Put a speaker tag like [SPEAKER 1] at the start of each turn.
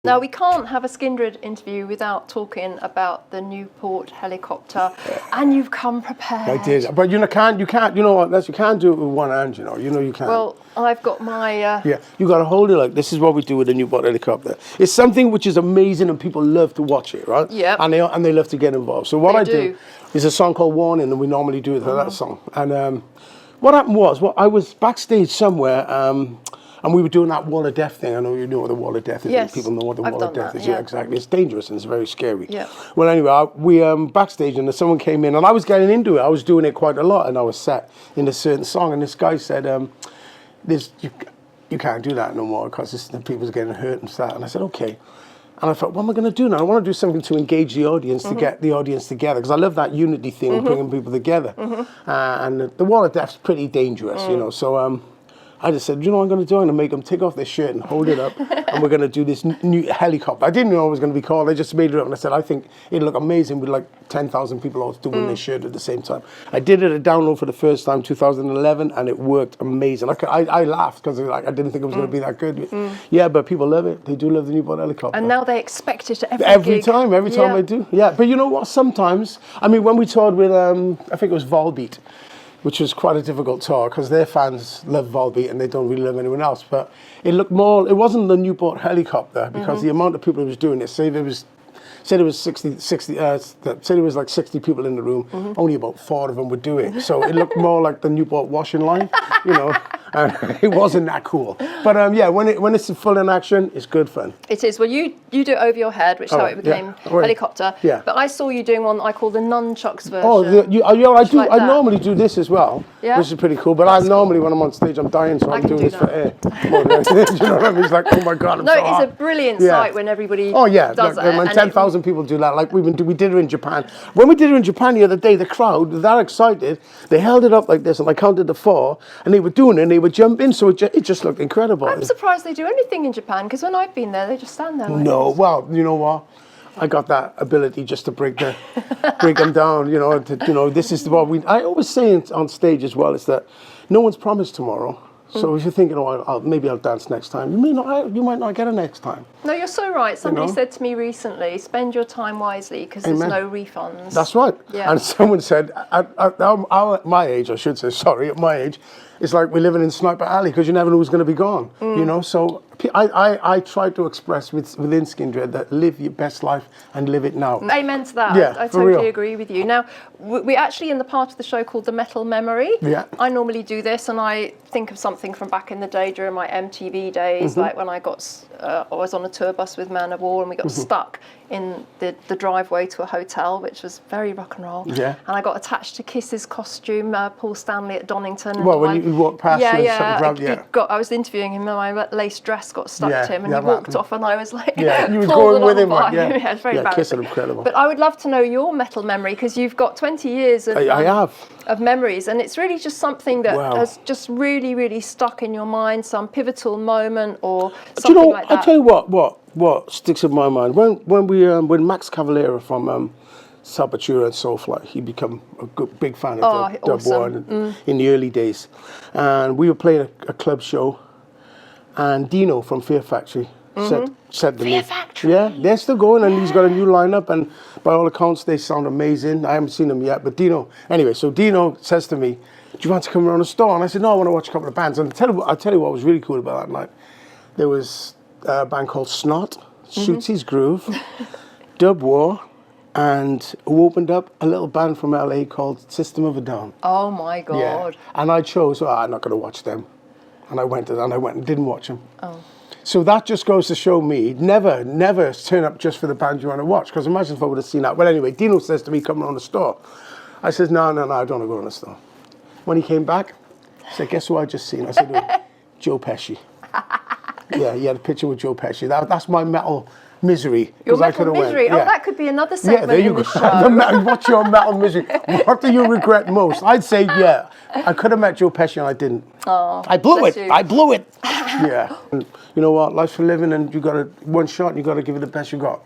[SPEAKER 1] Now, we can't have a Skindred interview without talking about the Newport helicopter, and you've come prepared.
[SPEAKER 2] I did, but you can't, you know what, Les, you can't do it with one hand, you know you can't.
[SPEAKER 1] Well, I've got my...
[SPEAKER 2] Yeah, you got to hold it like, this is what we do with the Newport helicopter. It's something which is amazing and people love to watch it, right?
[SPEAKER 1] Yeah.
[SPEAKER 2] And they love to get involved. So what I do is a song called Warning, and we normally do it for that song. And what happened was, I was backstage somewhere, and we were doing that wall of death thing. I know you know what the wall of death is.
[SPEAKER 1] Yes,
[SPEAKER 2] people know what the wall of death is.
[SPEAKER 1] Yeah.
[SPEAKER 2] Yeah, exactly. It's dangerous and it's very scary.
[SPEAKER 1] Yeah.
[SPEAKER 2] Well, anyway, we backstage and someone came in and I was getting into it. I was doing it quite a lot and I was set in a certain song. And this guy said, you can't do that no more because the people's getting hurt and stuff. And I said, okay. And I thought, what am I going to do now? I want to do something to engage the audience, to get the audience together. Because I love that unity thing, bringing people together. And the wall of death's pretty dangerous, you know. So I just said, you know what I'm going to do? I'm going to make them take off their shirt and hold it up, and we're going to do this new helicopter. I didn't know it was going to be called. I just made it up, and I said, I think it'd look amazing with like 10,000 people all doing their shirt at the same time. I did it at download for the first time, 2011, and it worked amazing. I laughed because I didn't think it was going to be that good. Yeah, but people love it. They do love the Newport helicopter.
[SPEAKER 1] And now they expect it at
[SPEAKER 2] every
[SPEAKER 1] gig.
[SPEAKER 2] time I do. Yeah, but you know what? Sometimes, I mean, when we toured with, I think it was Volbeat, which was quite a difficult tour because their fans love Volbeat and they don't really love anyone else. But it looked more, it wasn't the Newport helicopter because the amount of people who was doing it, say there was 60 people in the room, only about 4 of them would do it. So it looked more like the Newport washing line, you know. It wasn't that cool. But yeah, when it's full in action, it's good fun.
[SPEAKER 1] It is. Well, you do it over your head, which is how it became helicopter.
[SPEAKER 2] Yeah.
[SPEAKER 1] But I saw you doing one that I call the nunchucks version.
[SPEAKER 2] Oh, I do. Like I normally do this as well, which is pretty cool. But
[SPEAKER 1] That's
[SPEAKER 2] normally when I'm on stage, I'm dying, so I'm doing this for air. Do you know what I mean? It's like, oh my God, I'm so hot.
[SPEAKER 1] It's a brilliant sight when everybody does it.
[SPEAKER 2] When 10,000 people do that, like we did it in Japan. When we did it in Japan the other day, the crowd was that excited. They held it up like this, and I counted to 4, and they were doing it, and they would jump in, so it just looked incredible.
[SPEAKER 1] I'm surprised they do anything in Japan, because when I've been there, they just stand there like this.
[SPEAKER 2] Well, you know what? I got that ability just to break them down. You know, this is what I always say on stage as well, is that no one's promised tomorrow. So if you're thinking, maybe I'll dance next time, you might not get a next time.
[SPEAKER 1] No, you're so right. Somebody said to me recently, spend your time wisely because there's no refunds.
[SPEAKER 2] That's right.
[SPEAKER 1] Yeah.
[SPEAKER 2] And someone said, at my age, I should say, sorry, at my age, it's like we're living in Sniper Alley because you never know who's going to be gone. You know, so I try to express within Skindred that live your best life and live it now.
[SPEAKER 1] Amen to that.
[SPEAKER 2] Yeah,
[SPEAKER 1] I totally agree with you. Now, we're actually in the part of the show called the Metal Memory. Yeah. I normally do this, and I think of something from back in the day during my MTV days, like when I was on a tour bus with Man of War, and we got stuck in the driveway to a hotel, which was very rock and roll. Yeah. And I got attached to Kiss's costume, Paul Stanley at Donington.
[SPEAKER 2] Well, when you walked past
[SPEAKER 1] I was interviewing him, and my lace dress got stuck to him, and he walked off, and I was like,
[SPEAKER 2] you was going with him.
[SPEAKER 1] Yeah, it's very embarrassing.
[SPEAKER 2] Kiss is incredible.
[SPEAKER 1] But I would love to know your metal memory, because you've got 20 years of memories, and it's really just something that has just really, really stuck in your mind, some pivotal moment or something like that.
[SPEAKER 2] I'll tell you what sticks in my mind. When Max Cavalera from Sepultura and Soulfly, he became a big fan of Dub War in the early days. And we were playing a club show, and Dino from Fear Factory said to me, they're still going, and he's got a new lineup, and by all accounts they sound amazing. I haven't seen them yet, but Dino says to me, do you want to come around the store? And I said, no, I want to watch a couple of bands. And I'll tell you what was really cool about that night. There was a band called Snot, Shooty's Groove, Dub War, and who opened up a little band from LA called System of a Down.
[SPEAKER 1] Oh my God.
[SPEAKER 2] Yeah. And I chose, I'm not going to watch them. And I went and didn't watch them. Oh. So that just goes to show me, never turn up just for the band you want to watch. Because imagine if I would have seen that. Well, anyway, Dino says to me, come around the store. I says, no, I don't want to go in the store. When he came back, he said, guess who I just seen? I said, Joe Pesci. Yeah, he had a picture with Joe Pesci. That's my metal misery.
[SPEAKER 1] Your metal misery? Oh, that could be another segment in the show.
[SPEAKER 2] What's your metal misery? What do you regret most? I'd say, I could have met Joe Pesci and I didn't.
[SPEAKER 1] Oh,
[SPEAKER 2] I blew it. Yeah. And you know what? Life's for living, and you got one shot and you got to give it the best you got.